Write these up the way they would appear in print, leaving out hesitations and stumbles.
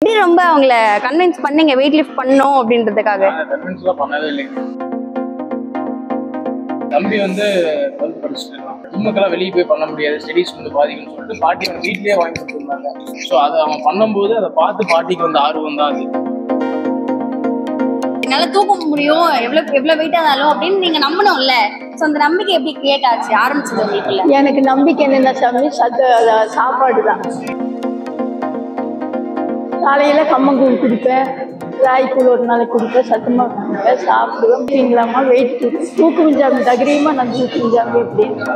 எப்படி ரொம்ப அவங்கள கன்வின்ஸ் பண்ணீங்க வெயிட் லிஃப்ட் பண்ணணும் அப்படின்றதுக்காக? கன்வின்ஸ்லாம் பண்ணவே இல்லைங்க. தம்பி வந்து 12th படிச்சுட்டு இருக்கான். ஜிம்முக்கெல்லாம் வெளியே போய் பண்ண முடியாது, ஸ்டடீஸ் வந்து பாதிக்கும்னு சொல்லிட்டு பாட்டி அவன் வீட்லேயே வாங்கி கொடுத்துருந்தாங்க. ஸோ அதை அவன் பண்ணும்போது அதை பார்த்து பாட்டிக்கு வந்து ஆர்வம் தான் அது. என்னால தூக்க முடியும் எவ்வளவு வெயிட் ஆனாலும் அப்படின்னு நீங்க நம்பணும்ல. ஸோ அந்த நம்பிக்கை எப்படி கிரியேட் ஆச்சு, ஆரம்பிச்சது உங்களுக்குள்ள? எனக்கு நம்பிக்கை என்னென்ன சாமி, சாப்பாடு தான். காலையில கம்மங்கூழ் குடிப்பேன், ராய்க்கூழ் ஒரு நாளைக்கு குடிப்பேன், சத்துமா குடிப்பேன், சாப்பிடுவேன். அப்படிங்களாமா வெயிட் தூக்கும் ஜாமி தைரியமா நான் தூக்கும் ஜாமி அப்படின்னு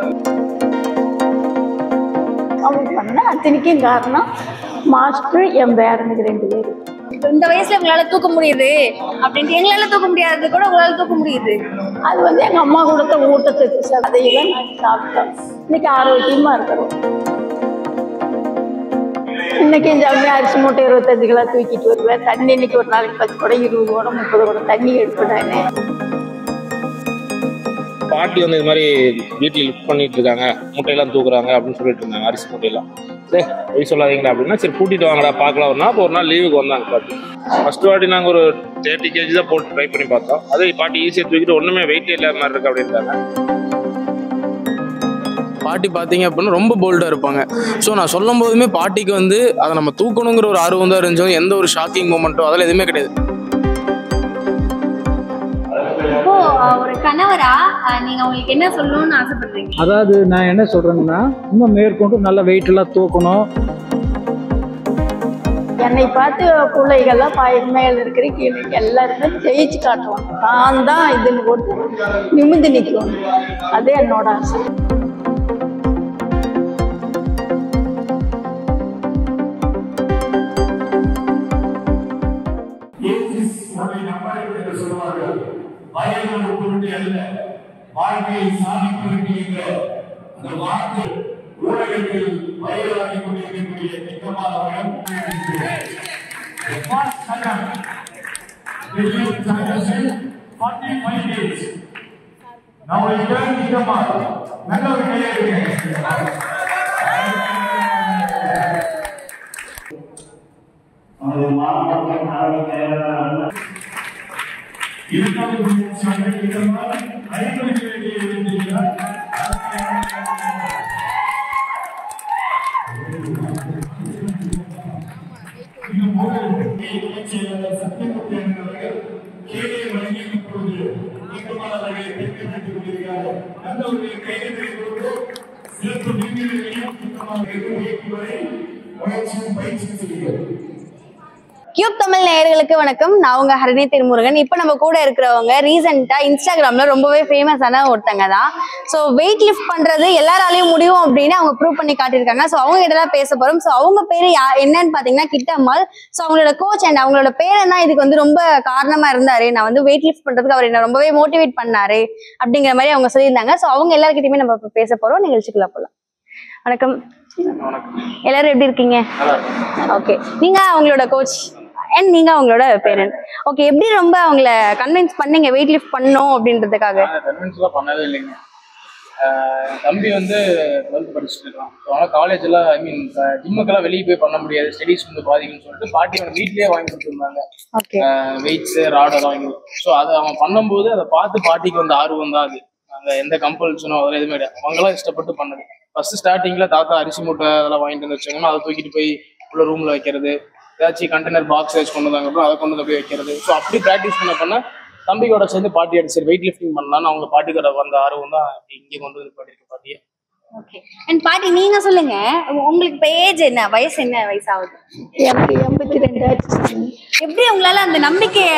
அவங்க பண்ண அத்தனைக்கும் காரணம் மாஸ்டர் என் பேரனுக்கு 2 பேர். இந்த வயசுல உங்களால தூக்க முடியுது அப்படின்ட்டு எங்களால தூக்க முடியாது கூட உங்களால தூக்க முடியுது. அது வந்து எங்க அம்மா கொடுத்த ஊட்டத்துக்கு அதையெல்லாம் நான் சாப்பிட்டோம். இன்னைக்கு ஆரோக்கியமா இருக்கிறோம். இன்னைக்கு ஜாமி அரிசி மூட்டை 25 கிலோ தூக்கிட்டு வருவேன். தண்ணி இன்னைக்கு ஒரு நாளைக்கு 10 குடம் 20 குடம் 30 குடம் தண்ணி எடுப்பேன். பாட்டி வந்து இது மாதிரி வீட்டில் லிஃப்ட் பண்ணிட்டு இருக்காங்க, மூட்டையெல்லாம் தூக்குறாங்க அப்படின்னு சொல்லிட்டு இருந்தாங்க, அரிசி மூட்டையெல்லாம். சரி போய் சொல்லாதீங்களா அப்படின்னா சரி கூட்டிட்டு வாங்கடா பார்க்கலாம் ஒரு நாள். அப்போ ஒரு நாள் லீவுக்கு வந்தாங்க பாட்டி. ஃபர்ஸ்ட் வாட்டி நாங்கள் ஒரு 30 kg தான் போட்டு ட்ரை பண்ணி பார்த்தோம். அதே பாட்டி ஈஸியாக தூக்கிட்டு ஒன்றுமே வெயிட்டே இல்லாத மாதிரி இருக்கு அப்படின்றாங்க. பாட்டி பார்த்தீங்க அப்படின்னா ரொம்ப போல்டாக இருப்பாங்க. ஸோ நான் சொல்லும் போதுமே பாட்டிக்கு வந்து அதை நம்ம தூக்கணுங்கிற ஒரு ஆர்வம் தான் இருந்துச்சு. எந்த ஒரு ஷாக்கிங் மூமெண்ட்டோ அதெல்லாம் எதுவுமே கிடையாது. இப்போ ஒரு கணவரா நீங்க உங்களுக்கு என்ன சொல்லணும்னு ஆசைப்படுறீங்க? அதாவது நான் என்ன சொல்றேன்னா, இன்னும் மேற்கொண்டு நல்ல வெயிட் எல்லாம் தூக்கணும். என்னை பார்த்து பிள்ளைகள்லாம் மேல இருக்கிற கீழே எல்லாருமே ஜெயிச்சு காட்டுவோம். நான் தான் இதுன்னு போட்டு நிமிந்து நிற்கும். அதே என்னோட ஆசை. வயது பொருட்டு அல்ல, வாழ்க்கையை சாதிப்பதற்கு என்ற அந்த வார்த்தை ஊடகத்தில் வயதாகி கொண்டிருக்கக்கூடிய திட்டமானவர்கள் நல்ல ஒரு கையை கியூப் தமிழ் நேயர்களுக்கு வணக்கம். நான் உங்க ஹரிணி திருமுருகன். இப்போ நம்ம கூட இருக்கிறவங்க ரீசெண்டா இன்ஸ்டாகிராம்ல ரொம்பவே ஃபேமஸான ஒருத்தங்க தான். ஸோ வெயிட் லிஃப்ட் பண்றது எல்லாராலையும் முடியும் அப்படின்னு அவங்க ப்ரூவ் பண்ணி காட்டியிருக்காங்க. ஸோ அவங்க கிட்ட தான் பேச போறோம். ஸோ அவங்க பேரு என்னன்னு பாத்தீங்கன்னா கிட்டம்மாள். ஸோ அவங்களோட கோச் அண்ட் அவங்களோட பேரன் தான் இதுக்கு வந்து ரொம்ப காரணமா இருந்தாரு. நான் வந்து வெயிட் லிஃப்ட் பண்றதுக்கு அவர் என்ன ரொம்பவே மோட்டிவேட் பண்ணாரு அப்படிங்கிற மாதிரி அவங்க சொல்லியிருந்தாங்க. ஸோ அவங்க எல்லாருக்கிட்டையுமே நம்ம இப்போ பேச போறோம். நிகழ்ச்சிக்குள்ள போகலாம். வணக்கம், எல்லாரும் எப்படி இருக்கீங்க? ஓகே, நீங்க அவங்களோட கோச் அண்ட் நீங்க அவங்களோட பேரண்ட். ஓகே, எப்படி ரொம்ப அவங்கள கன்வின்ஸ் பண்ணீங்க வெயிட் லிஃப்ட் பண்ணணும் அப்படின்றதுக்காக? கன்வின்ஸ்லாம் பண்ணவே இல்லைங்க. தம்பி வந்து 12th படிச்சுட்டு இருக்கான். ஸோ ஆனால் காலேஜெல்லாம் ஜிம்முக்கெல்லாம் வெளியே போய் பண்ண முடியாது, ஸ்டடீஸ் வந்து பாதிக்கும்னு சொல்லிட்டு பாட்டி அவன் வீட்லேயே வாங்கி கொடுத்துருந்தாங்க. வெயிட்ஸு ராடெல்லாம் வாங்கி. ஸோ அதை அவன் பண்ணும்போது அதை பார்த்து பாட்டிக்கு வந்து ஆர்வம் தான் அது. அங்கே எந்த கம்பல்ஷனோ அதெல்லாம் எதுவுமே கிடையாது, அவங்களாம் இஷ்டப்பட்டு பண்ணது. ஃபர்ஸ்ட் ஸ்டார்டிங்கில் தாத்தா அரிசி மூட்டை அதெல்லாம் வாங்கிட்டு வந்து வச்சாங்கன்னா அதை தூக்கிட்டு போய் உள்ள ரூமில் வைக்கிறது, ஏதாச்சும் கண்டெய்னர் பாக்ஸ் ஏதாச்சும் கொண்டு வந்தாங்க அப்புறம் அதை கொண்டு வந்து போய் வைக்கிறது. ஸோ அப்படி ப்ராக்டிஸ் பண்ண தம்பியோட சேர்ந்து பாட்டி அடிச்சு வெயிட் லிஃப்டிங் பண்ணலான்னு அவங்க பாட்டியோட வந்த ஆர்வம் தான் இங்கே கொண்டு வந்து பாட்டிருக்கு பாட்டியை. ஓகே, அண்ட் பாட்டி நீங்க சொல்லுங்க, உங்களுக்கு இப்போ ஏஜ் என்ன, வயசு என்ன வயசாகுது? எனக்கு 82 ஆச்சு. எப்படி உங்களால அந்த நம்பிக்கைய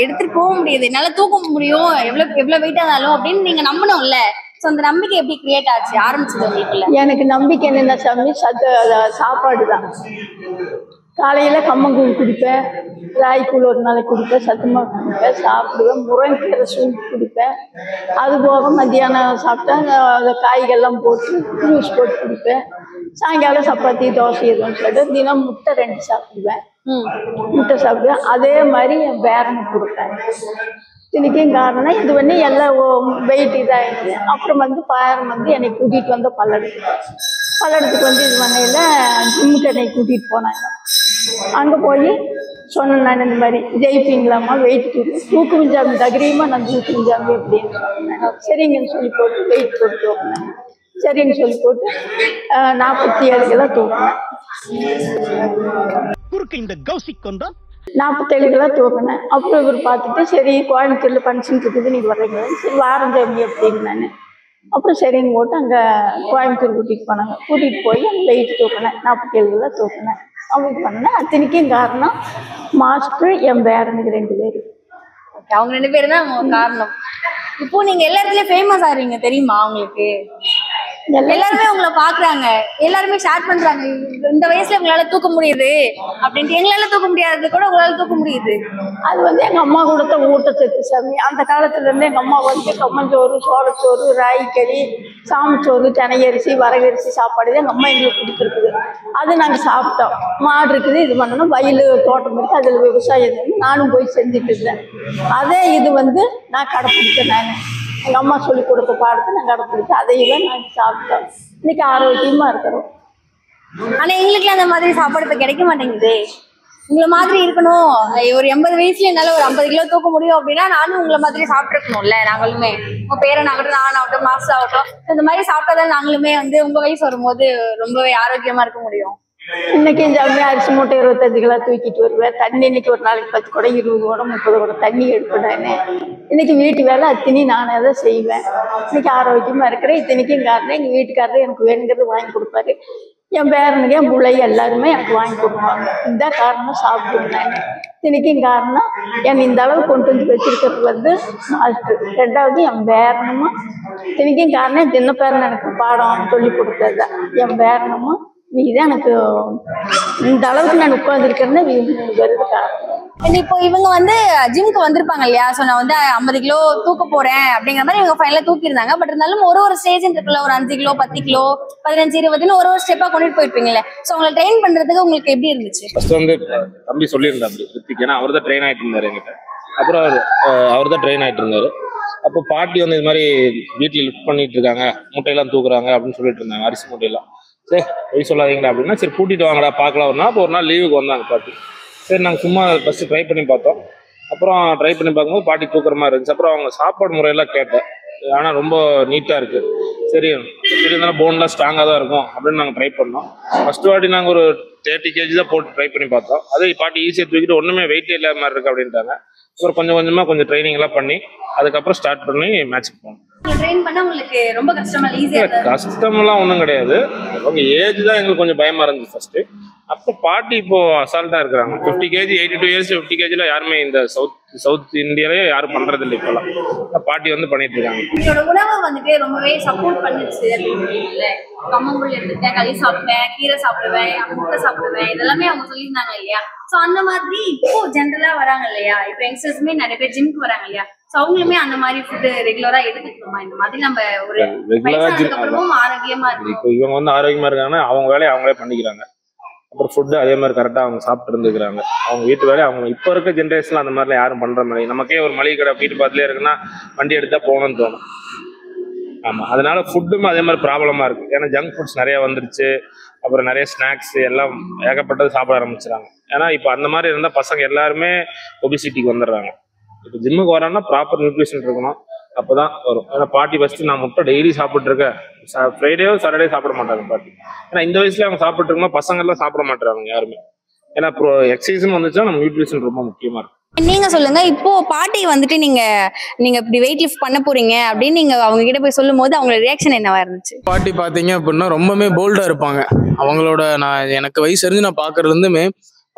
எடுத்துட்டு போக முடியுது, என்னால தூக்க முடியும் எவ்வளவு வெயிட் ஆனாலும் அப்படின்னு நீங்க நம்பணும்ல. ஸோ அந்த நம்பிக்கை எப்படி கிரியேட் ஆச்சு, ஆரம்பிச்சது உங்களுக்குள்ள? எனக்கு நம்பிக்கை என்னென்ன சாமி, சாப்பாடு தான். காலையில கம்மங்கூழ் குடிப்பேன், ராய்க்கூழ் ஒரு நாளைக்கு குடிப்பேன், சத்துமா குடிப்பேன், சாப்பிடுவேன். முருங்கைக்கீரை சூப் குடிப்பேன். அது போக மத்தியானம் சாப்பிட்டா அந்த காய்கள்லாம் போட்டு ஜூஸ் போட்டு குடிப்பேன். சாயங்காலம் சப்பாத்தி தோசை எதுவும் சொல்லிட்டு தினம் முட்டை 2 சாப்பிடுவேன். முட்டை சாப்பிடுவேன். அதே மாதிரி என் பேரனுக்கு கொடுப்பேன். இதுக்கும் காரணம் இது வந்து எல்லாம் வெயிட் இதாகிடுது. அப்புறம் வந்து பேரன் வந்து என்னை கூட்டிகிட்டு வந்து பல்லடத்துக்கு வந்து இது பண்ணையில் ஜிம்முக்கு என்னை கூட்டிகிட்டு போனாங்க. அங்கே போய் சொன்னேன் நான் இந்த மாதிரி ஜெயிப்பீங்களாம்மா வெயிட் தூக்கும் ஜாமி தைரியமாக நான் தூக்கும் ஜாமி அப்படின்னு சொன்னேன். சரிங்கன்னு சொல்லி போட்டு வெயிட் போட்டு தூக்கினேன். சரின்னு சொல்லி போட்டு 47 கிலோ தூக்கினேன். 47 கிலோ தூக்கினேன். அப்புறம் இவர் பார்த்துட்டு சரி கோயம்புத்தூரில் ஃபங்க்ஷன் இருக்குது நீங்கள் வர்றீங்க, சரி வாரம் ஜாமி அப்படின்னு நான். அப்புறம் சரின்னு போட்டு அங்கே கோயம்புத்தூர் கூட்டிகிட்டு போனாங்க. கூட்டிகிட்டு போய் அங்கே வெயிட் தூக்கினேன். 47 கிலோ தூக்கினேன். அப்படி பண்ணேன். அத்தனைக்கும் காரணம் மாஸ்டர் என் பேரனுக்கு 2 பேர். அவங்க 2 பேரும் தான் காரணம். இப்போ நீங்க எல்லா இடத்துலயும் ஃபேமஸ் ஆறீங்க தெரியுமா உங்களுக்கு? எல்லாருமே உங்களை பாக்குறாங்க, எல்லாருமே ஷேர் பண்றாங்க, இந்த வயசுல உங்களால தூக்க முடியுது அப்படின்ட்டு. எங்களால தூக்க முடியாது கூட உங்களால தூக்க முடியுது. அது வந்து எங்க அம்மா கொடுத்த ஊட்டச்சத்து சாமி. அந்த காலத்துல இருந்து எங்க அம்மா வந்து கம்மஞ்சோறு, சோளச்சோறு, ராய்க்கறி, சாமிச்சோறு, தினையரிசி, வரகரிசி சாப்பாடு தான் எங்க அம்மா எங்களுக்கு கொடுத்துருக்குது. அது நாங்க சாப்பிட்டோம். மாடு இருக்குது, இது பண்ணணும், வயல் தோட்டம் இருக்கு, அதுல விவசாயம் இருக்கு. நானும் போய் செஞ்சுட்டு இருந்தேன். அதே இது வந்து நான் கடைப்பிடிச்சேன். நான் எங்கள் அம்மா சொல்லி கொடுத்த பாடத்தை நான் கடைப்பிடிச்சேன். அதையவே நான் சாப்பிட்டோம். இன்னைக்கு ஆரோக்கியமா இருக்கிறோம். ஆனா எங்களுக்குலாம் அந்த மாதிரி சாப்பாடு இப்ப கிடைக்க மாட்டேங்குது. உங்களை மாதிரி இருக்கணும், ஒரு 80 வயசுல என்னால ஒரு 50 கிலோ தூக்க முடியும் அப்படின்னா நானும் உங்களை மாதிரி சாப்பிட்டுருக்கணும்ல. நாங்களுமே உங்க பேரனாகட்டும், நானாகட்டும், மாஸ்டர் ஆகட்டும், இந்த மாதிரி சாப்பிட்டாதான் நாங்களுமே வந்து உங்க வயசு வரும்போது ரொம்பவே ஆரோக்கியமா இருக்க முடியும். இன்னைக்கு ஜாமியா அரிசி மூட்டை 25 கிலோ தூக்கிட்டு வருவேன். தண்ணி இன்னைக்கு ஒரு நாளைக்கு 10 குடம், 20 குடம், 30 குடம் தண்ணி எடுப்பேன். இன்னைக்கு வீட்டு வேலை அத்தனை நானே தான் செய்வேன். இன்னைக்கு ஆரோக்கியமா இருக்கிறேன். இத்தனைக்கும் காரணம் எங்க வீட்டுக்காரர் எனக்கு வேணுங்கிறது வாங்கி கொடுப்பாரு. என் பேரனுக்கு, என் பிள்ளை எல்லாருமே எனக்கு வாங்கி கொடுப்பாங்க. இந்த காரணம் சாப்பிடுவேன் நான். இத்தனைக்கும் காரணம் என் இந்த அளவு கொண்டு வந்து வச்சிருக்கிறது வந்து மாஸ்டர். 2வது என் பேரனுமா. இத்தனைக்கும் காரணம் சின்ன பேரன் எனக்கு பாடம் சொல்லி கொடுத்தது தான். என் பேரனுமா நீதான் எனக்கு இந்த அளவுக்கு நான் உட்கார்ந்துருக்கேன்னு வருது காரணம். இப்போ இவங்க வந்து ஜிம்க்கு வந்திருப்பாங்க இல்லையா? ஸோ நான் வந்து 50 கிலோ தூக்க போறேன் அப்படிங்கிற மாதிரி இவங்க ஃபைனலா தூக்கிருந்தாங்க. பட் இருந்தாலும் ஒரு ஸ்டேஜ் இருக்குல்ல, ஒரு 5 கிலோ, 10 கிலோ, 15, 20 ஒரு ஸ்டெப்பா கொண்டுட்டு போயிருப்பீங்கல்ல. ஸோ உங்களை ட்ரெயின் பண்றதுக்கு உங்களுக்கு எப்படி இருந்துச்சு? ஃபர்ஸ்ட் வந்து தம்பி சொல்லியிருந்தாரு ரித்திக், ஏன்னா அவர் தான் ட்ரெயின் ஆகிட்டு இருந்தாரு என்கிட்ட. அப்புறம் அவர் தான் ட்ரெயின் ஆகிட்டு இருந்தாரு. அப்போ பாட்டி வந்து இது மாதிரி வீட்டில் லிஃப்ட் பண்ணிட்டு இருக்காங்க, மூட்டையெல்லாம் தூக்குறாங்க அப்படின்னு சொல்லிட்டு இருந்தாங்க, அரிசி மூட்டையெல்லாம். சரி போய் சொல்லாதீங்களா அப்படின்னா, சரி கூட்டிட்டு வாங்கடா பார்க்கலாம் ஒரு நாள். அப்போ ஒரு நாள் லீவுக்கு வந்தாங்க பாட்டி. சரி நாங்கள் சும்மா ஃபஸ்ட்டு ட்ரை பண்ணி பார்த்தோம். அப்புறம் ட்ரை பண்ணி பார்க்கும்போது பாட்டி தூக்குற மாதிரி இருந்துச்சு. அப்புறம் அவங்க சாப்பாடு முறையெல்லாம் கேட்டேன். ஆனால் ரொம்ப நீட்டாக இருக்குது. சரி இருந்தாலும் போன்லாம் ஸ்ட்ராங்காக தான் இருக்கும் அப்படின்னு நாங்கள் ட்ரை பண்ணோம். ஃபர்ஸ்ட் வாட்டி நாங்கள் ஒரு 30 kg தான் போட்டு ட்ரை பண்ணி பார்த்தோம். அதே பாட்டி ஈஸியாக தூக்கிட்டு ஒன்றுமே வெயிட்டே இல்லாத மாதிரி இருக்குது அப்படின்ட்டாங்க. அப்புறம் கொஞ்சம் கொஞ்சமாக கொஞ்சம் ட்ரைனிங் எல்லாம் பண்ணி அதுக்கப்புறம் ஸ்டார்ட் பண்ணி மேட்ச்சுக்கு போனோம். ட்ரெயின் பண்ண உங்களுக்கு ரொம்ப கஷ்டமா? ஈஸியா? கஷ்டமெல்லாம் ஒன்றும் கிடையாது. அவங்க ஏஜ் தான் எங்களுக்கு கொஞ்சம் பயமா இருந்துச்சு ஃபர்ஸ்ட். அப்போ பாட்டி இப்போ அசால்ட்டா இருக்கிறாங்க. 50 kg, 82 years 50 kgல யாருமே இந்த சவுத் இந்தியாலே யாரும் பண்றது இல்லை. இப்பெல்லாம் பாட்டி வந்து பண்ணிட்டு இருக்காங்க. என்னோட உணவு வந்துட்டு ரொம்பவே சப்போர்ட் பண்ணுச்சு அப்படின்னு சொல்லிட்டுல, கம்மங்கூழ் எடுத்துட்டேன், களி சாப்பிட்டேன், கீரை சாப்பிடுவேன், முட்டை சாப்பிடுவேன், இதெல்லாமே அவங்க சொல்லியிருந்தாங்க இல்லையா? ஸோ அந்த மாதிரி இப்போ ஜென்ரலா வராங்க இல்லையா, இப்போ யங்ஸ்டர்ஸுமே நிறைய பேர் ஜிம்க்கு வராங்க இல்லையா? ஸோ அவங்களுமே அந்த மாதிரி ஃபுட்டு ரெகுலரா எடுத்துக்கணுமா? இந்த மாதிரி நம்ம ஒரு வயசானதுக்கப்புறமும் ஆரோக்கியமா இருக்கும். இப்போ இவங்க வந்து ஆரோக்கியமா இருக்காங்கன்னா அவங்க வேலையை அவங்களே பண்ணிக்கிறாங்க. அப்புறம் ஃபுட்டு அதே மாதிரி கரெக்டாக அவங்க சாப்பிட்டு இருந்துக்கிறாங்க. அவங்க வீட்டு வேலையை அவங்க இப்போ இருக்க ஜென்ரேஷன்ல அந்த மாதிரிலாம் யாரும் பண்ற மாதிரி. நமக்கே ஒரு மளிகை கடை வீட்டு பக்கத்துலேயே இருக்குன்னா வண்டி எடுத்தா போகணும்னு தோணும். ஆமாம், அதனால ஃபுட்டுமே அதே மாதிரி ப்ராப்ளமாக இருக்குது. ஏன்னா ஜங்க் ஃபுட்ஸ் நிறையா வந்துருச்சு. அப்புறம் நிறைய ஸ்நாக்ஸ் எல்லாம் ஏகப்பட்டது சாப்பிட ஆரம்பிச்சிடறாங்க. ஏன்னா இப்போ அந்த மாதிரி இருந்தால் பசங்க எல்லாருமே ஒபிசிட்டிக்கு வந்துடுறாங்க. இப்போ ஜிம்முக்கு வராங்கன்னா ப்ராப்பர் நியூட்ரிஷன் இருக்கணும், அப்போ தான் வரும். ஏன்னா பாட்டி ஃபஸ்ட்டு நான் முட்டை டெய்லி சாப்பிட்ருக்கேன். ஃப்ரைடேயோ சாட்டர்டே சாப்பிட மாட்டாங்க பாட்டி. ஏன்னா இந்த வயசுல அவங்க சாப்பிட்டு இருக்கும்போது பசங்க எல்லாம் சாப்பிட மாட்டாங்க யாருமே. ஏன்னா இப்போ எக்ஸசைஸ்னு வந்துச்சுன்னா நம்ம நியூட்ரிஷன் ரொம்ப முக்கியமாக இருக்கும். நீங்க சொல்லுங்க, இப்போ பாட்டி வந்துட்டு நீங்க இப்படி வெயிட் லிஃப்ட் பண்ண போறீங்க அப்படின்னு நீங்க அவங்க கிட்ட போய் சொல்லும் போது அவங்களோட ரியாக்ஷன் என்னவா இருந்துச்சு? பாட்டி பார்த்தீங்க அப்படின்னா ரொம்பவே போல்டா இருப்பாங்க. அவங்களோட எனக்கு வயசு அறிஞ்சு நான் பார்க்கறது இருந்துமே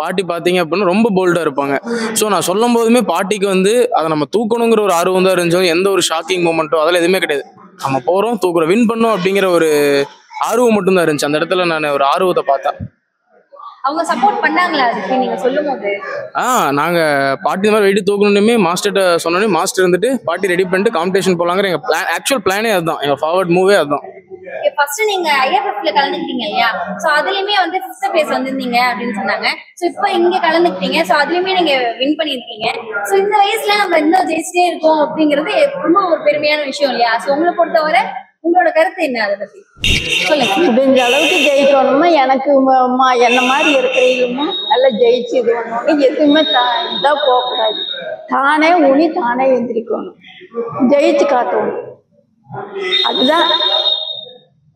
பாட்டி பார்த்தீங்க அப்படின்னா ரொம்ப போல்டாக இருப்பாங்க. ஸோ நான் சொல்லும் போதுமே பாட்டிக்கு வந்து அதை நம்ம தூக்கணுங்கிற ஒரு ஆர்வம் தான் இருந்துச்சோ, எந்த ஒரு ஷாக்கிங் மூமெண்ட்டோ அதெல்லாம் எதுவுமே கிடையாது. நம்ம போகிறோம், தூக்குறோம், வின் பண்ணோம் அப்படிங்கிற ஒரு ஆர்வம் மட்டும்தான் இருந்துச்சு. அந்த இடத்துல நான் ஒரு ஆர்வத்தை பார்த்தேன். அவங்க சப்போர்ட் பண்ணாங்களா அதுக்கு நீங்க சொல்லும் போது? நாங்கள் பாட்டி இந்த மாதிரி வெயிட்டு தூக்கணுமே மாஸ்டர்கிட்ட சொன்னோன்னே மாஸ்டர் வந்துட்டு பாட்டி ரெடி பண்ணிட்டு காம்படிஷன் போகலாங்கிற எங்கள் ஆக்சுவல் பிளானே அதுதான். எங்கள் ஃபார்வர்ட் மூவே அதுதான். ஃபர்ஸ்ட் நீங்க ஐஎஃப்எஃப்ல கலந்துக்கிட்டீங்க இல்லையா? சோ அதுலயுமே வந்து 5th பிளேஸ் வந்திருந்தீங்க அப்படின்னு சொன்னாங்க. சோ இப்போ இங்க கலந்துக்கிட்டீங்க. சோ அதுலயுமே நீங்க வின் பண்ணிருக்கீங்க. சோ இந்த வயசுல நம்ம இன்னும் ஜெயிச்சிட்டே இருக்கோம் அப்படிங்கிறது ரொம்ப ஒரு பெருமையான விஷயம் இல்லையா? சோ உங்களை பொறுத்தவரை உங்களோட கருத்து என்ன அதை பத்தி சொல்லுங்க. முடிஞ்ச அளவுக்கு ஜெயிக்கணும்னா எனக்கு என்ன மாதிரி இருக்கிறவங்களும் நல்லா ஜெயிச்சு இது பண்ணணும். எதுவுமே இதாக போகக்கூடாது. தானே ஊனி தானே எந்திரிக்கணும், ஜெயிச்சு காட்டணும். அதுதான்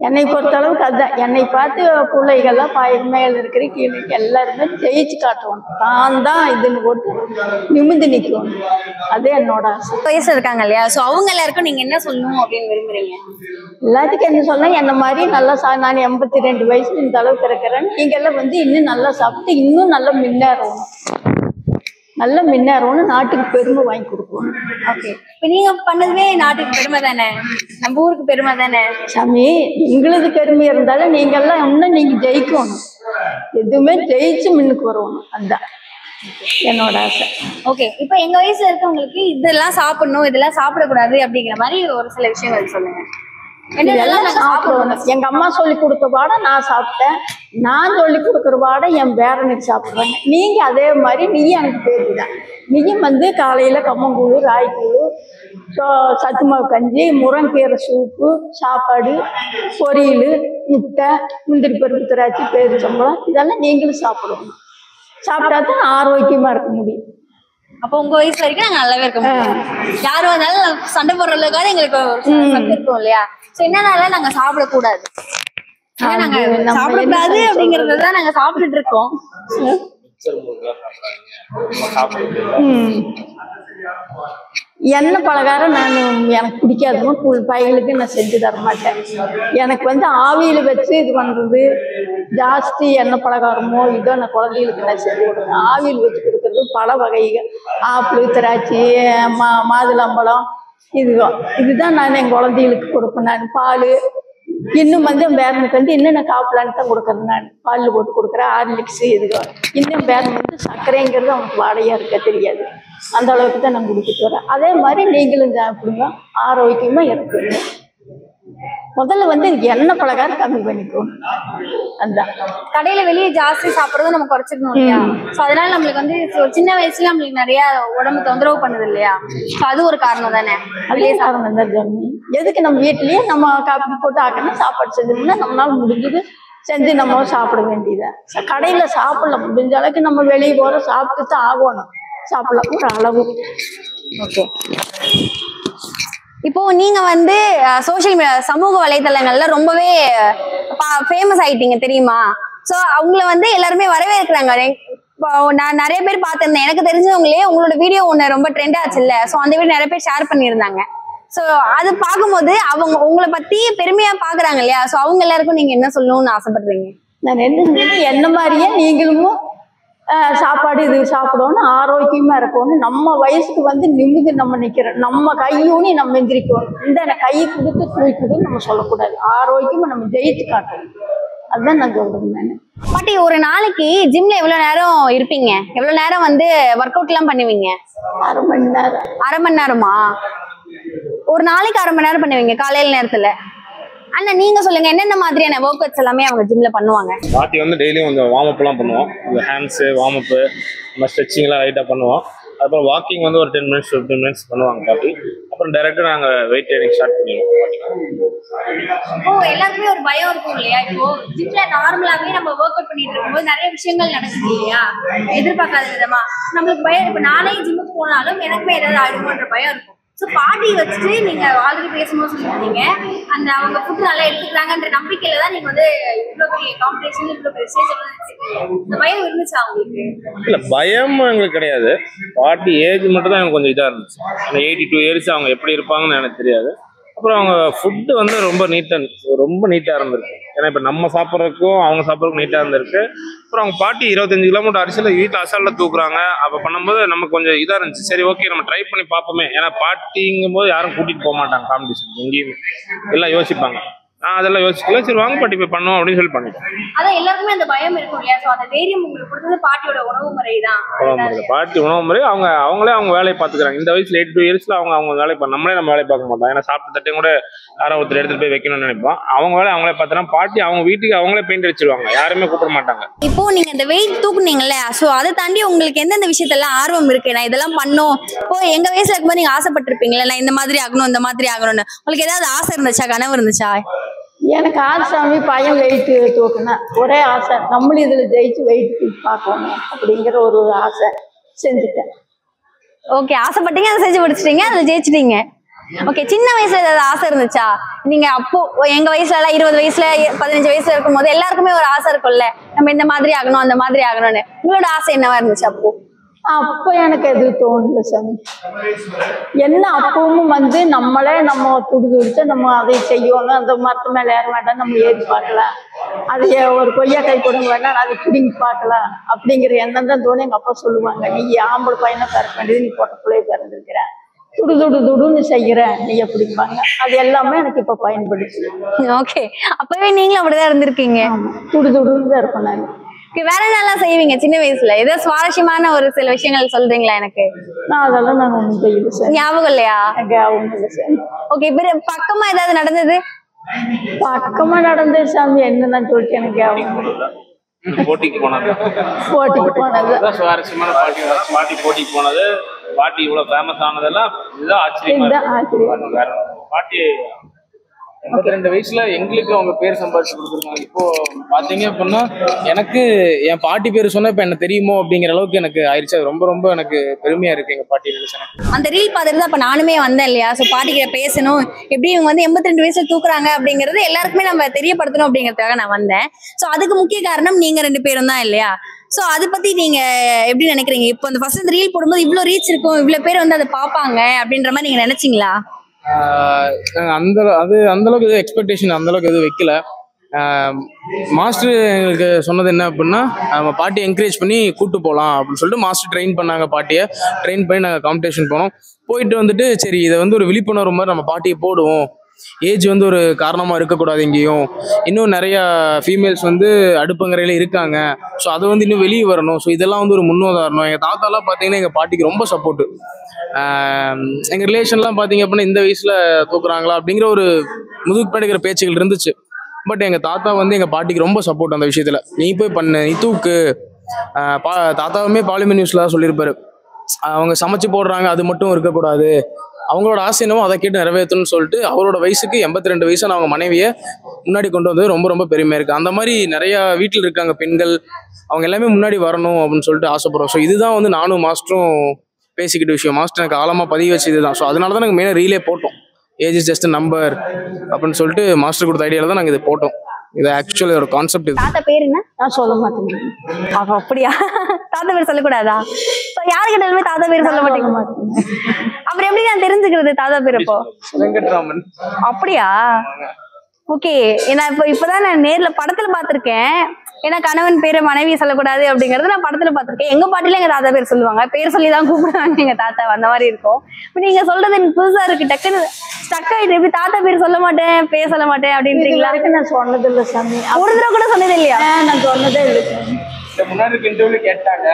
என்னை பொறுத்த அளவுக்கு. அதுதான் என்னை பார்த்து பிள்ளைகள்லாம் மேல இருக்கிற கீழே எல்லாருமே ஜெயிச்சு காட்டணும். தான் இதுன்னு போட்டு நிமிந்து நிற்கணும். அது என்னோட ஆசை. வயசு இருக்காங்க இல்லையா, சோ அவங்க எல்லாருக்கும் நீங்க என்ன சொல்லணும் அப்படின்னு விரும்புறீங்க? எல்லாத்துக்கும் என்ன சொன்னா, என்ன மாதிரி நல்லா நான் 82 வயசுல இந்த அளவுக்கு இருக்கிறேன். நீங்க எல்லாம் இன்னும் நல்லா சாப்பிட்டு இன்னும் நல்லா முன்னேறணும், நாட்டுக்கு பெருமை வாங்கி கொடுக்கணும். ஓகே, இப்ப நீங்க பண்ணதுமே நாட்டுக்கு பெருமை தானே, நம்ம ஊருக்கு பெருமை தானே சாமி. எங்களுக்கு பெருமை இருந்தாலும் நீங்க எல்லாம் இன்னும் நீங்க ஜெயிக்கணும், எதுவுமே ஜெயிச்சு முன்னுக்கு வரணும். அதுதான் என்னோட ஆசை. ஓகே, இப்ப எங்க வயசுல இருக்கவங்களுக்கு இதெல்லாம் சாப்பிடணும், இதெல்லாம் சாப்பிடக்கூடாது அப்படிங்கிற மாதிரி ஒரு சில விஷயங்கள் சொல்லுங்க. இதெல்லாம் சாப்பிடணும். எங்க அம்மா சொல்லி கொடுத்த பாட நான் சாப்பிட்டேன், நான் சொல்லி கொடுக்குற பாட என் பேரனுக்கு சாப்பிடுவேன். நீங்க அதே மாதிரி நீ எனக்கு பேருதான். நீயும் காலையில கம்மங்கூழ், ராய்க்கூழ், சத்து மாவு கஞ்சி, முருங்கீரை சூப்பு, சாப்பாடு, பொரியல், முட்டை, முந்திரி பருப்பு, திராட்சை, பேரிச்சம்பழம் இதெல்லாம் நீங்களும் சாப்பிடணும். சாப்பிட்டா தான் ஆரோக்கியமா இருக்க முடியும். அப்போ உங்க வயசு வரைக்கும் நாங்க நல்லாவே இருக்க முடியும். யாரும் வந்தாலும் சண்டை போடுற அளவுக்காக எங்களுக்கு சக்தி இருக்கும் இல்லையா. சோ என்னன்னால நாங்க சாப்பிடக்கூடாது, நாங்க சாப்பிடக்கூடாது அப்படிங்கறதான் நாங்க சாப்பிட்டுட்டு இருக்கோம். எண்ணெய் பலகாரம் எனக்கு பிடிக்காதுமா. பையனுக்கு நான் செஞ்சு தர மாட்டேன். எனக்கு ஆவியில வச்சு இது பண்றது ஜாஸ்தி எண்ணெய் பலகாரமோ இதோ நான் குழந்தைகளுக்கு நான் செஞ்சு கொடுக்குறேன். ஆவியில் வச்சு கொடுக்கறது பல வகைகள், ஆப்பிள், திராட்சை, மாதுளம்பழம், இதுதான் நான் என் குழந்தைகளுக்கு கொடுப்பேன். நான் பால் இன்னும் பேரனுக்கு இன்னும் நான் காப்பிலான்னு தான் கொடுக்குறேன். நான் பாலில் போட்டு கொடுக்குறேன். ஹார்லிக்ஸ் இதுதான். இன்னும் பேரன் சர்க்கரைங்கிறது அவனுக்கு வாடையா இருக்க தெரியாது. அந்த அளவுக்கு தான் நான் கொடுத்துட்டு வரேன். அதே மாதிரி நீங்களும் சாப்பிடுங்க, ஆரோக்கியமா இருக்குங்க. முதல்ல எண்ணெய் பலகாரம் கம்மி பண்ணிக்கணும். அதுதான். கடையில வெளியே ஜாஸ்தி சாப்பிடுறதும் நம்ம குறைச்சிக்கணும் இல்லையா. சோ அதனால நம்மளுக்கு ஒரு சின்ன வயசுல நம்மளுக்கு நிறைய உடம்பு தொந்தரவு பண்ணுது இல்லையா. சோ அது ஒரு காரணம் தானே. அதே காரணம் தான் ஜம்மி. எதுக்கு நம்ம வீட்லயே நம்ம காப்பி போட்டு ஆக்கணும், சாப்பாடு செஞ்சோம்னா நம்மளால முடிஞ்சது செஞ்சு நம்ம சாப்பிட வேண்டியதை. கடையில சாப்பிடலாம், முடிஞ்ச அளவுக்கு நம்ம வெளியே போற சாப்பிட்டு தான் ஆகணும். சாப்பிடலாம் ஒரு அளவு. ஓகே, இப்போ நீங்க சோசியல் மீடியா, சமூக வலைதளங்கள்ல ரொம்பவே ஃபேமஸ் ஆயிட்டீங்க தெரியுமா. சோ அவங்கள எல்லாருமே வரவேற்கிறாங்க. நான் நிறைய பேர் பார்த்திருந்தேன், எனக்கு தெரிஞ்சவங்களே உங்களோட வீடியோ ஒண்ணு ரொம்ப ட்ரெண்ட் ஆச்சு இல்ல. சோ அந்த வீடியோ நிறைய பேர் ஷேர் பண்ணியிருந்தாங்க. சோ அது பார்க்கும்போது அவங்க உங்களை பத்தி பெருமையா பாக்குறாங்க இல்லையா. சோ அவங்க எல்லாருக்கும் நீங்க என்ன சொல்லணும்னு ஆசைப்படுறீங்க? நான் என்ன மாதிரியே நீங்களும் சாப்பாடு இது சாப்பிடணும், ஆரோக்கியமா இருக்கணும். நம்ம வயசுக்கு நிமிந்து நம்ம நிக்கிறோம், நம்ம கையூனி நம்ம எந்திரிக்கணும். இந்த கை கொடுத்து தூக்கிடுன்னு நம்ம சொல்லக்கூடாது. ஆரோக்கியமா நம்ம ஜெயிச்சு காட்டணும். அதுதான் நான் சொல்றேன். நான் பாட்டி, ஒரு நாளைக்கு ஜிம்ல எவ்வளவு நேரம் இருப்பீங்க? எவ்வளவு நேரம் ஒர்க் அவுட் எல்லாம் பண்ணுவீங்க? 1/2 மணி நேரம். 1/2 மணி நேரமா? ஒரு நாளைக்கு 1/2 மணி நேரம் பண்ணுவீங்க காலையில நேரத்துல. அண்ணா நீங்க சொல்லுங்க, என்னென்ன மாதிரியான ஒர்க் அவுட்ஸ் எல்லாமே அவங்க ஜிம்ல பண்ணுவாங்க? பாட்டி டெய்லியும் கொஞ்சம் வார்ம் அப் எல்லாம் பண்ணுவோம். இந்த ஹேண்ட்ஸ் வார்ம் அப், நம்ம ஸ்ட்ரெச்சிங் எல்லாம் லைட்டா பண்ணுவோம். அப்புறம் வாக்கிங் ஒரு 10 மினிட்ஸ் 15 மினிட்ஸ் பண்ணுவாங்க பாட்டி. அப்புறம் டைரக்டா நாங்க வெயிட் ட்ரைனிங் ஸ்டார்ட் பண்ணிடுவோம். இப்போ எல்லாருமே ஒரு பயம் இருக்கும் இல்லையா. இப்போ ஜிம்ல நார்மலாவே நம்ம ஒர்க் அவுட் பண்ணிட்டு இருக்கும்போது நிறைய விஷயங்கள் நடக்குது இல்லையா, எதிர்பார்க்காத விதமா. நம்மளுக்கு பயம். இப்ப நானே ஜிம்முக்கு போனாலும் எனக்குமே ஏதாவது ஆயிடுமோன்ற பயம் இருக்கும். ஸோ பாட்டி வச்சுட்டு நீங்க ஆல்ரெடி பேசும்போது சொல்லியிருந்தீங்க, அவங்க ஃபுட் நல்லா எடுத்துக்கிறாங்கன்ற நம்பிக்கையில தான் நீங்க இவ்வளவு பெரிய காம்படிஷன், இவ்வளவு பெரிய ஸ்டேஜ் இந்த பயம் இருந்துச்சா உங்களுக்கு? இல்ல, பயம் எங்களுக்கு கிடையாது. பாட்டி ஏஜ் மட்டும் தான் எனக்கு கொஞ்சம் இதா இருந்துச்சு. 82 இயர்ஸ் அவங்க எப்படி இருப்பாங்கன்னு எனக்கு தெரியாது. அப்புறம் அவங்க ஃபுட்டு ரொம்ப நீட்டாக இருந்திருக்கு. ஏன்னா இப்போ நம்ம சாப்பிட்றதுக்கும் அவங்க சாப்பிட்றதுக்கும் நீட்டாக இருந்திருக்கு. அப்புறம் அவங்க பாட்டி 25 கிலோமீட்டர் அரிசியில் வீட்டில் அசாலில் தூக்குறாங்க. அப்போ பண்ணும்போது நமக்கு கொஞ்சம் இதாக இருந்துச்சு. சரி, ஓகே, நம்ம ட்ரை பண்ணி பார்ப்போமே. ஏன்னா பாட்டிங்கும் போது யாரும் கூட்டிகிட்டு போக மாட்டாங்க காம்படிஷன் எங்கேயுமே. எல்லாம் யோசிப்பாங்க. நான் அதெல்லாம் யோசிக்கல. சரி வாங்க பாட்டி போய் பண்ணுவோம் அப்படின்னு சொல்லி பண்ணிட்டேன். அதான் எல்லாருக்குமே அந்த பயம் இருக்கும் இல்லையா? சோ அந்த தைரியம் உங்களுக்கு கொடுத்தது பாட்டியோட உணவு முறை தான். பாட்டி உணவு முறை அவங்களே அவங்க வேலையை பார்த்துக்கிறாங்க. இந்த வயசுல 82 இயர்ஸ்ல அவங்க வேலையை நம்மளே நம்ம வேலையை பார்க்க மாட்டோம். ஏன்னா சாப்பிட்டு தட்டையும் கூட யாரோ ஒருத்தர் எடுத்துட்டு போய் வைக்கணும்னு நினைப்போம். அவங்க வேலை அவங்களே பார்த்துறாங்க. பாட்டி அவங்க வீட்டுக்கு அவங்களே பெயிண்ட் அடிச்சிருவாங்க, யாருமே கூப்பிட மாட்டாங்க. இப்போ நீங்க இந்த வெயிட் தூக்குனீங்கல்ல, சோ அதை தாண்டி உங்களுக்கு எந்தெந்த விஷயத்தெல்லாம் ஆர்வம் இருக்கு? நான் இதெல்லாம் பண்ணோம். இப்போ எங்க வயசுல இருக்கும்போது நீங்க ஆசைப்பட்டிருப்பீங்களா, நான் இந்த மாதிரி ஆகணும் இந்த மாதிரி ஆகணும்னு? உங்களுக்கு ஏதாவது ஆசை இருந்துச்சா, கனவு இருந்துச்சா? எனக்கு ஆசாமி பையன் வெயிட் தூக்குனேன். ஒரே ஆசை, நம்மளும் இதுல ஜெயிச்சு வெயிட் தூக்கி பார்க்கணும் அப்படிங்கிற ஒரு ஆசை செஞ்சுட்டேன். ஓகே, ஆசைப்பட்டீங்க, அதை செஞ்சு முடிச்சிட்டீங்க, அதுல ஜெயிச்சிட்டீங்க. ஓகே, சின்ன வயசுல ஏதாவது ஆசை இருந்துச்சா? நீங்க அப்போ எங்க வயசுல எல்லாம் 20 வயசுல 15 வயசுல இருக்கும் போது எல்லாருக்குமே ஒரு ஆசை இருக்கும்ல, நம்ம இந்த மாதிரி ஆகணும் அந்த மாதிரி ஆகணும்னு. உங்களோட ஆசை என்னவா இருந்துச்சு அப்போ? அப்போ எனக்கு எதுவும் தோணல சாமி. என்ன அப்பவும் நம்மளே நம்ம துடிச்சு நம்ம அதை செய்யணும், அந்த மரத்து மேலே ஏற வேண்டாம், நம்ம ஏறி பார்க்கலாம், அது ஒரு கொய்யாக்காய் கொடுங்க வேண்டாம் அதை பிடிங்கி பார்க்கலாம் அப்படிங்கிற எண்ணம் தான் தோணி. எங்கள் அப்பா சொல்லுவாங்க, நீ ஆம்பளை பையனை பிறக்க வேண்டியது, நீ பொட்ட பிள்ளைய பிறந்திருக்கிற, துடுன்னு செய்யற நீ எப்படிப்பாங்க. அது எல்லாமே எனக்கு இப்ப பயன்படுச்சு. ஓகே, அப்பவே நீங்களும் அப்படிதான் இருந்திருக்கீங்க. துடுன்னு தான் இருப்பேன் நான். வேற என்னெல்லாம் செய்வீங்க சின்ன வயசுல? ஏதோ சுவாரஸ்யமான ஒரு சில விஷயங்கள் சொல்றீங்களா எனக்கு? அதெல்லாம் நான் ஒன்றும் செய்யல சார். ஞாபகம் இல்லையா? ஞாபகம் இல்லை சார். ஓகே, பக்கமா ஏதாவது நடந்தது? பக்கமா நடந்தது சாமி என்னன்னு சொல்லிட்டு எனக்கு ஞாபகம். போட்டிக்கு போனது சுவாரஸ்யமான பாட்டி போட்டிக்கு போனது. பாட்டி இவ்வளவு ஃபேமஸ் ஆனதெல்லாம் இதுதான் ஆச்சரியம். பாட்டி 82 வயசுல எங்களுக்கு அவங்க பேர் சம்பாதிச்சு கொடுத்துருக்காங்க. இப்போ பாத்தீங்க அப்படின்னா எனக்கு என் பாட்டி பேர் சொன்னா இப்ப என்ன தெரியுமோ அப்படிங்கிற அளவுக்கு எனக்கு ஆயிடுச்சு. அது ரொம்ப ரொம்ப எனக்கு பெருமையா இருக்கு எங்க பாட்டி நினைச்சேன். அந்த ரீல் பார்த்துட்டு தான் இப்ப நானுமே வந்தேன் இல்லையா? சோ பாட்டி கிட்ட பேசணும், எப்படி இவங்க 82 வயசுல தூக்குறாங்க அப்படிங்கறது எல்லாருக்குமே நம்ம தெரியப்படுத்தணும் அப்படிங்கறதுக்காக நான் வந்தேன். சோ அதுக்கு முக்கிய காரணம் நீங்க 2 பேரும் தான் இல்லையா? சோ அதை பத்தி நீங்க எப்படி நினைக்கிறீங்க? இப்போ அந்த ஃபர்ஸ்ட் ரீல் போடும்போது இவ்வளவு ரீச் இருக்கும், இவ்வளவு பேர் அதை பாப்பாங்க அப்படின்ற மாதிரி நீங்க நினைச்சீங்களா? அந்த அளவுக்கு எதுவும் எக்ஸ்பெக்டேஷன் அந்த அளவுக்கு எதுவும் வைக்கல. மாஸ்டர் எங்களுக்கு சொன்னது என்ன அப்படின்னா, நம்ம பாட்டியை என்கரேஜ் பண்ணி கூப்பிட்டு போகலாம் அப்படின்னு சொல்லிட்டு மாஸ்டர் ட்ரெயின் பண்ணாங்க. பாட்டியை ட்ரெயின் பண்ணி நாங்கள் காம்படிஷன் போனோம். போயிட்டு வந்துட்டு சரி இதை ஒரு விழிப்புணர்வு மாதிரி நம்ம பாட்டியை போடுவோம், ஏஜ் ஒரு காரணமாக இருக்கக்கூடாது. எங்கேயும் இன்னும் நிறையா ஃபீமேல்ஸ் அடுப்பங்கரையில் இருக்காங்க. ஸோ அது இன்னும் வெளியே வரணும். ஸோ இதெல்லாம் ஒரு முன்னுதாரணம். எங்கள் தாத்தாலாம் பார்த்தீங்கன்னா எங்கள் பாட்டிக்கு ரொம்ப சப்போர்ட்டு. எங்கள் ரிலேஷன்லாம் பார்த்தீங்க அப்படின்னா இந்த வயசில் தூக்குறாங்களா அப்படிங்கிற ஒரு முதுகு படுக்கிற பேச்சுகள் இருந்துச்சு. பட் எங்கள் தாத்தா எங்கள் பாட்டிக்கு ரொம்ப சப்போர்ட் அந்த விஷயத்தில். நீ போய் பண்ணு, நீ தூக்கு. தாத்தாவுமே பாலிமர் நியூஸில் சொல்லியிருப்பாரு, அவங்க சமைச்சு போடுறாங்க அது மட்டும் இருக்கக்கூடாது, அவங்களோட ஆசை என்னவோ அதை கேட்டு நிறைவேற்றணும்னு சொல்லிட்டு அவரோட வயசுக்கு 82 வயசான அவங்க மனைவியை முன்னாடி கொண்டு வந்தது ரொம்ப ரொம்ப பெருமையாக இருக்குது. அந்த மாதிரி நிறையா வீட்டில் இருக்காங்க பெண்கள், அவங்க எல்லாமே முன்னாடி வரணும் அப்படின்னு சொல்லிட்டு ஆசைப்படுறோம். ஸோ இதுதான் நானும் மாஸ்டரும் பேசிக்கிட்ட விஷயம். மாஸ்டர் எனக்கு ஆழமாக பதிவு வச்சு இதுதான். ஸோ அதனால தான் நாங்கள் மெயினாக ரீலே போட்டோம். ஏஜ் இஸ் ஜஸ்ட் நம்பர் அப்படின்னு சொல்லிட்டு மாஸ்டர் கொடுத்த ஐடியாவில் தான் நாங்கள் இது போட்டோம். இது ஆக்சுவலி ஒரு கான்செப்ட். இது தாத்தா பேர் என்ன? நான் சொல்ல மாட்டேன். அப்படியா? தாத்தா பேர் சொல்லக்கூடாதா? யாருக்கிட்ட தாத்தா பேர் சொல்ல மாட்டேங்க? அப்புறம் எப்படி நான் தெரிஞ்சுக்கிறது தாத்தா பேர்? இப்போ வெங்கட்ராமன். அப்படியா? ஓகே, நான் இப்பதான் நான் நேர்ல படத்துல பாத்திருக்கேன். ஏன்னா கணவன் பேரு மனைவி சொல்லக்கூடாது அப்படிங்கறது நான் படத்துல பாத்திருக்கேன். எங்க பாட்டில எங்க தாத்தா பேர் சொல்லுவாங்க, பேர் சொல்லிதான் கூப்பிடுவாங்க எங்க தாத்தா, அந்த மாதிரி இருக்கும். இப்ப நீங்க சொல்றது எனக்கு புதுசா இருக்கு. டக்குன்னு ஸ்டக் ஆயிட்டு, எப்படி தாத்தா பேர் சொல்ல மாட்டேன் பேர் சொல்ல மாட்டேன் அப்படின்றீங்களா? நான் சொன்னது இல்லை சாமி. ஒரு தடவை கூட சொன்னது இல்லையா? நான் சொன்னதே இல்லை. முன்னாடி இன்டர்வியூல கேட்டாங்க,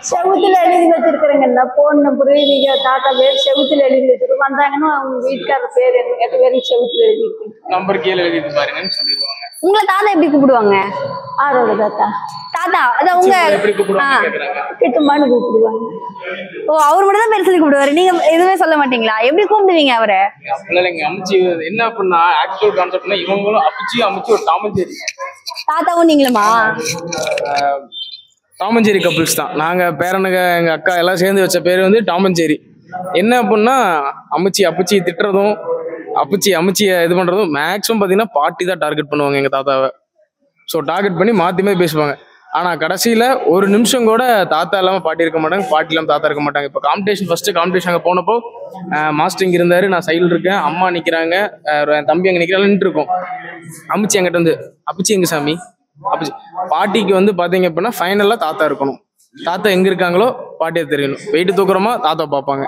செவுத்துல எழுதி வச்சிருக்கிறேங்க போன் நம்பரு, நீங்க தாத்தா பேர் செவுத்துல எழுதி வச்சிருக்கோம். வந்தாங்கன்னா அவங்க வீட்டுக்காரர் பேர் என்ன பேரு செவுத்துல எழுதி நம்பர் கீழே எழுதி பாருங்கன்னு சொல்லிடுவாங்க. உங்களை தாத்தா எப்படி கூப்பிடுவாங்க? ஆரோட தாத்தா. தாத்தா அதான் உங்க எப்படி கூப்பிடுவாங்க கேக்குறாங்க. கிட்டுமான்னு கூப்பிடுவாங்க. ஓ, அவர் மட்டும் தான் பேர் சொல்லி கூப்பிடுவாரு, நீங்க எதுவுமே சொல்ல மாட்டீங்களா? எப்படி கூப்பிடுவீங்க அவரை? அப்படிலாம் எங்க அமிச்சி என்ன அப்படின்னா ஆக்சுவல் கான்செப்ட்னா இவங்களும் அமிச்சி ஒரு டாமஞ்சேரி. தாத்தாவும் நீங்களுமா? டாமஞ்சேரி கப்புள்ஸ் தான் நாங்கள். பேரனுங்க எங்கள் அக்கா எல்லாம் சேர்ந்து வச்ச பேர் டாமஞ்சேரி. என்ன அப்படின்னா அமிச்சி திட்டுறதும் அமிச்சியை இது பண்ணுறதும் மேக்ஸிமம் பார்த்தீங்கன்னா பாட்டி தான் டார்கெட் பண்ணுவாங்க எங்கள் தாத்தாவை. ஸோ டார்கெட் பண்ணி மாற்றி பேசுவாங்க. ஆனால் கடைசியில் ஒரு நிமிஷம் கூட தாத்தா இல்லாமல் பாட்டி இருக்க மாட்டாங்க, பாட்டி இல்லாமல் தாத்தா இருக்க மாட்டாங்க. இப்போ ஃபஸ்ட்டு காம்படிஷன் அங்கே போனப்போ மாஸ்டர் இங்கே இருந்தார், நான் சைடில் இருக்கேன், அம்மா நிற்கிறாங்க, என் தம்பி அங்கே நிற்கிறாங்க, நின்றுருக்கோம். அமிச்சி என்கிட்ட அப்பிச்சி எங்க சாமி அப்படி பாட்டிக்கு பார்த்தீங்க அப்படின்னா ஃபைனலாக தாத்தா இருக்கணும். தாத்தா எங்கே இருக்காங்களோ பாட்டியை தெரியணும். வெயிட்டு தூக்குறோமா தாத்தா பார்ப்பாங்க.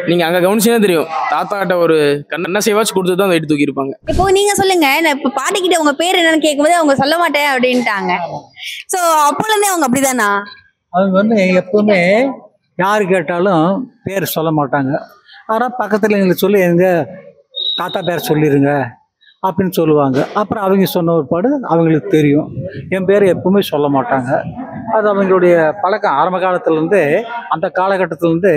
நீங்க அங்க கவனிச்சீங்கன்னா தெரியும், தாத்தா கிட்ட ஒரு கண்ண சேவாச்சு கொடுத்து தான் வெயிட் தூக்கி இருப்பாங்க. இப்போ நீங்க சொல்லுங்க, நான் இப்போ பாட்டிக்கிட்ட உங்க பேர் என்னன்னு கேட்கும்போது அவங்க சொல்ல மாட்டேன் அப்படின்ட்டாங்க. ஸோ அப்போல இருந்தே அவங்க அப்படிதானா? அவங்க வந்து எப்பவுமே யார் கேட்டாலும் பேர் சொல்ல மாட்டாங்க. ஆனால் பக்கத்தில் எங்களுக்கு சொல்லி எங்கள் தாத்தா பேர் சொல்லிடுங்க அப்படின்னு சொல்லுவாங்க. அப்புறம் அவங்க சொன்ன ஒரு பாடு அவங்களுக்கு தெரியும். என் பேர் எப்பவுமே சொல்ல மாட்டாங்க. அது அவங்களுடைய பழக்கம். ஆரம்ப காலத்துலேருந்து அந்த காலகட்டத்திலேருந்து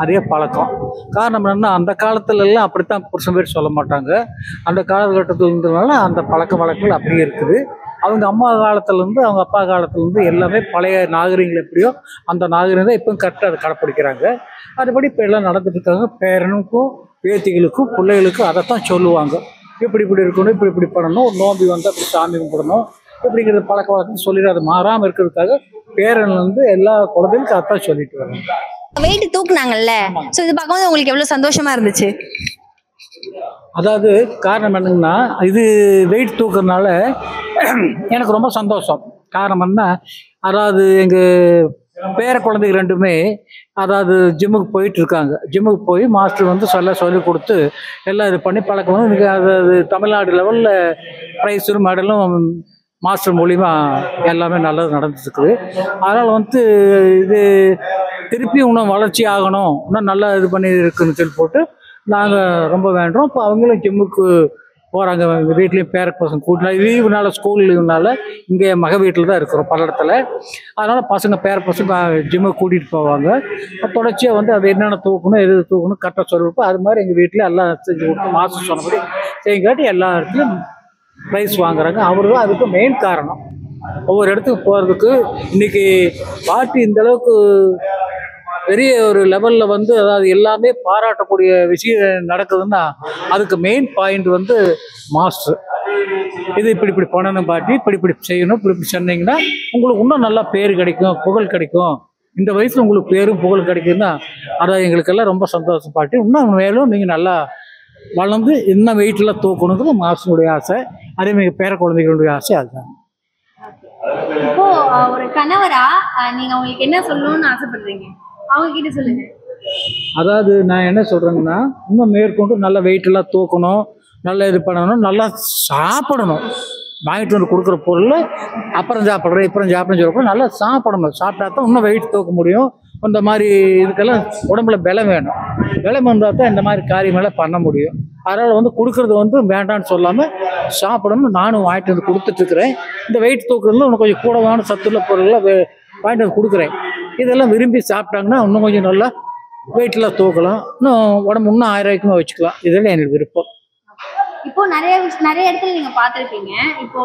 அதே பழக்கம். காரணம் என்னன்னா, அந்த காலத்துலலாம் அப்படித்தான் புருஷன் பேர் சொல்ல மாட்டாங்க. அந்த காலகட்டத்தில் இருந்ததுனால அந்த பழக்க வழக்கங்கள் அப்படியே இருக்குது. அவங்க அம்மா காலத்துலேருந்து அவங்க அப்பா காலத்துலேருந்து எல்லாமே பழைய நாகரிகங்கள் எப்படியோ அந்த நாகரிகம் தான் இப்போவும் கரெக்டாக அதை கடைப்பிடிக்கிறாங்க. அதுபடி இப்போ எல்லாம் நடந்துட்டு இருக்காங்க. பேரனுக்கும் பேத்திகளுக்கும் பிள்ளைகளுக்கும் அதைத்தான் சொல்லுவாங்க. இப்படி இப்படி இருக்கணும், இப்படி இப்படி பண்ணணும், ஒரு நோம்பி வந்து அப்படி சாமி கும்பிடணும் இப்படிங்கிறது பழக்க வழக்கம் சொல்லிட்டு அது மாறாமல் இருக்கிறதுக்காக பேரன் வந்து எல்லா குழந்தைகளுக்கும் அதான் சொல்லிட்டு வராங்க. வெயிட் தூக்குனாங்கல்ல, ஸோ இது பார்க்கும்போது உங்களுக்கு எவ்வளவு சந்தோஷமா இருந்துச்சு? அதாவது காரணம் என்னங்கன்னா, இது வெயிட் தூக்குறதுனால எனக்கு ரொம்ப சந்தோஷம். காரணம் என்ன, அதாவது எங்கள் பேர குழந்தைங்க ரெண்டுமே அதாவது ஜிம்முக்கு போயிட்டு இருக்காங்க. ஜிம்முக்கு போய் மாஸ்டர் வந்து சொல்லி கொடுத்து எல்லாம் இது பண்ணி பழக்கம் வந்து எனக்கு அது தமிழ்நாடு லெவலில் ப்ரைஸும் மெடலும் மாஸ்டர் மூலிமா எல்லாமே நல்லது நடந்துருக்குது. அதனால் வந்து இது திருப்பி இன்னும் வளர்ச்சி ஆகணும், இன்னும் நல்லா இது பண்ணி இருக்குன்னு சொல்லி போட்டு நாங்கள் ரொம்ப வேண்டுறோம். இப்போ அவங்களும் ஜிம்முக்கு போகிறாங்க. எங்கள் வீட்லேயும் பேர பசங்க கூட்டினா லீவுனால ஸ்கூல் லீவுனால இங்கே மக வீட்டில் தான் இருக்கிறோம் பல்லடத்தில். அதனால் பசங்க பேர பசங்க ஜிம்முக்கு கூட்டிகிட்டு போவாங்க. தொடர்ச்சியாக வந்து அது என்னென்ன தூக்கணும் எது தூக்கணும் கரெக்டாக சொல்லிருப்போம். அது மாதிரி எங்கள் வீட்டில் எல்லாம் செஞ்சு கொடுத்து மாதம் சொன்னபடி செய்யுங்காட்டி எல்லா இடத்துலையும் ப்ரைஸ் வாங்குறாங்க. அவர் தான் அதுக்கு மெயின் காரணம். ஒவ்வொரு இடத்துக்கு போகிறதுக்கு இன்றைக்கி பாட்டி இந்தளவுக்கு பெரிய ஒரு லெவலில் வந்து அதாவது எல்லாமே பாராட்டக்கூடிய விஷயம் நடக்குதுன்னா அதுக்கு மெயின் பாயிண்ட் வந்து மாஸ்டர். இது இப்படி இப்படி பண்ணணும் பாட்டி, இப்படி இப்படி செய்யணும், இப்படி இப்படி சொன்னீங்கன்னா உங்களுக்கு இன்னும் நல்லா பேர் கிடைக்கும், புகழ் கிடைக்கும். இந்த வயசில் உங்களுக்கு பேரும் புகழ் கிடைக்குதுன்னா அதாவது எங்களுக்கெல்லாம் ரொம்ப சந்தோஷம் பாட்டி. இன்னும் மேலும் நீங்கள் நல்லா வளர்ந்து இன்னும் வெயிட்டெல்லாம் தூக்கணுங்கிறது மாஸ்டருடைய ஆசை. அதேமாதிரி பேர குழந்தைகளுடைய ஆசை அதுதான். இப்போ ஒரு கணவரா நீங்க அவங்களுக்கு என்ன சொல்லணும்னு ஆசைப்படுறீங்க? அவங்க கிட்ட சொல்லுங்க. அதாவது நான் என்ன சொல்கிறேங்கன்னா, இன்னும் மேற்கொண்டு நல்லா வெயிட்டெல்லாம் தூக்கணும், நல்லா இது பண்ணணும், நல்லா சாப்பிடணும். வாங்கிட்டு வந்து கொடுக்குற பொருள் அப்புறம் சாப்பிட்றேன் இப்புறம் சாப்பிட்றேன்னு சொல்லப்போ நல்லா சாப்பிடணும். சாப்பிட்டா தான் இன்னும் வெயிட் தூக்க முடியும். இந்த மாதிரி இதுக்கெல்லாம் உடம்புல பலம் வேணும். பலம் வந்தால் தான் இந்த மாதிரி காரியமெல்லாம் பண்ண முடியும். அதனால் வந்து கொடுக்குறது வந்து வேண்டான்னு சொல்லாமல் சாப்பிடணும். நானும் வாங்கிட்டு வந்து கொடுத்துட்ருக்குறேன். இந்த வெயிட் தூக்குறதுல இன்னும் கொஞ்சம் கூடவான சத்துள்ள பொருள்லாம் வாங்கிட்டு வந்து கொடுக்குறேன். இதெல்லாம் விரும்பி சாப்பிட்டாங்கன்னா இன்னும் கொஞ்சம் நல்லா வெயிட்டெல்லாம் தூக்கலாம், இன்னும் உடம்பு இன்னும் ஆரோக்கியமாக வச்சுக்கலாம். இதெல்லாம் எனக்கு விருப்பம். இப்போ நிறைய இடத்துல நீங்க பார்த்துருப்பீங்க. இப்போ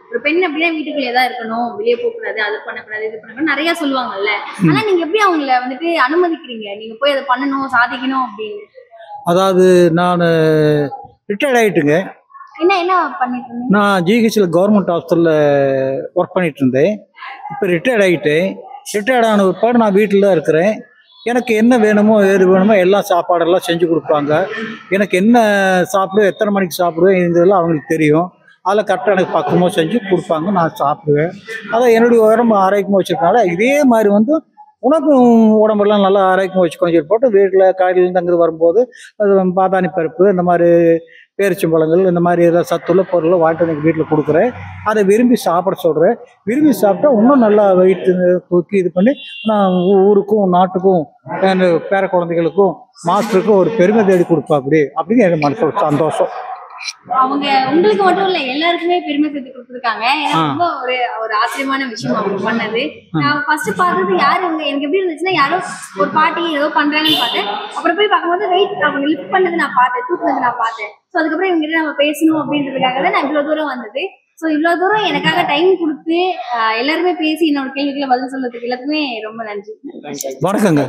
ஒரு பெண் அப்படின்னா வீட்டுக்குள்ளே தான் இருக்கணும், வெளியே போகக்கூடாது, அது பண்ணக்கூடாது, இது பண்ணக்கூடாது நிறைய சொல்லுவாங்கல்ல. ஆனா நீங்க எப்படி அவங்கள வந்துட்டு அனுமதிக்கிறீங்க, நீங்க போய் அதை பண்ணணும் சாதிக்கணும் அப்படின்னு? அதாவது நான் ரிட்டையர்ட் ஆகிட்டுங்க. என்ன பண்ணிட்டு இருந்தீங்க? நான் ஜிஹெச்சில் கவர்மெண்ட் ஹாஸ்பிட்டலில் ஒர்க் பண்ணிட்டு இருந்தேன். இப்போ ரிட்டையர்ட் ஆகிட்டேன். ரிட்டையர்ட் ஆன பிற்பாடு நான் வீட்டில் தான் இருக்கிறேன். எனக்கு என்ன வேணுமோ ஏது வேணுமோ எல்லா சாப்பாடெல்லாம் செஞ்சு கொடுப்பாங்க. எனக்கு என்ன சாப்பிடுவேன், எத்தனை மணிக்கு சாப்பிடுவேன், இதெல்லாம் அவங்களுக்கு தெரியும். அதில் கரெக்டாக எனக்கு பக்கமாக செஞ்சு கொடுப்பாங்க, நான் சாப்பிடுவேன். அதான் என்னுடைய உடம்பு ஆரோக்கியமாக வச்சுருக்கனால இதே மாதிரி வந்து உனக்கும் உடம்பெல்லாம் நல்லா ஆரோக்கியமாக வச்சுக்கோன்னு சொல்லி போட்டு வீட்டில் காலையிலேருந்து அங்கே வரும்போது அது பாதாணி பருப்பு இந்த மாதிரி பேரிச்சம்பழங்கள் இந்த மாதிரி ஏதாவது சத்துள்ள பொருளை வாங்கிட்டு எனக்கு வீட்டில் கொடுக்குறேன். அதை விரும்பி சாப்பிட சொல்கிறேன். விரும்பி சாப்பிட்டா இன்னும் நல்லா வெயிட் தூக்கி இது பண்ணி நான் ஊருக்கும் நாட்டுக்கும் என் பேர குழந்தைகளுக்கும் மாஸ்டருக்கும் ஒரு பெருமை தேடி கொடுப்பா அப்படின்னு எனக்கு மனசு ஒரு சந்தோஷம். அவங்க உங்களுக்கு மட்டும் இல்ல எல்லாருக்குமே பெருமை சேர்த்து கொடுத்துருக்காங்க. எனக்கு ரொம்ப ஒரு ஆச்சரியமான விஷயம் அவங்க பண்ணது. நான் ஃபர்ஸ்ட் பார்த்தது யாரு அவங்க எனக்கு எப்படி இருந்துச்சுன்னா, யாரோ ஒரு பாட்டி ஏதோ பண்றாங்கன்னு பார்த்தேன். அப்புறம் போய் பார்க்கும்போது வெயிட் அவங்க லிஃப்ட் பண்ணது நான் பார்த்தேன், தூக்குனது நான் பார்த்தேன். ஸோ அதுக்கப்புறம் இவங்க கிட்ட நம்ம பேசணும் அப்படின்றதுக்காக தான் நான் இவ்வளவு தூரம் வந்தது. ஸோ இவ்வளவு தூரம் எனக்காக டைம் கொடுத்து எல்லாருமே பேசி என்னோட கேள்விகளை பதில் சொல்றதுக்கு எல்லாத்துக்குமே ரொம்ப நன்றி. வணக்கங்க.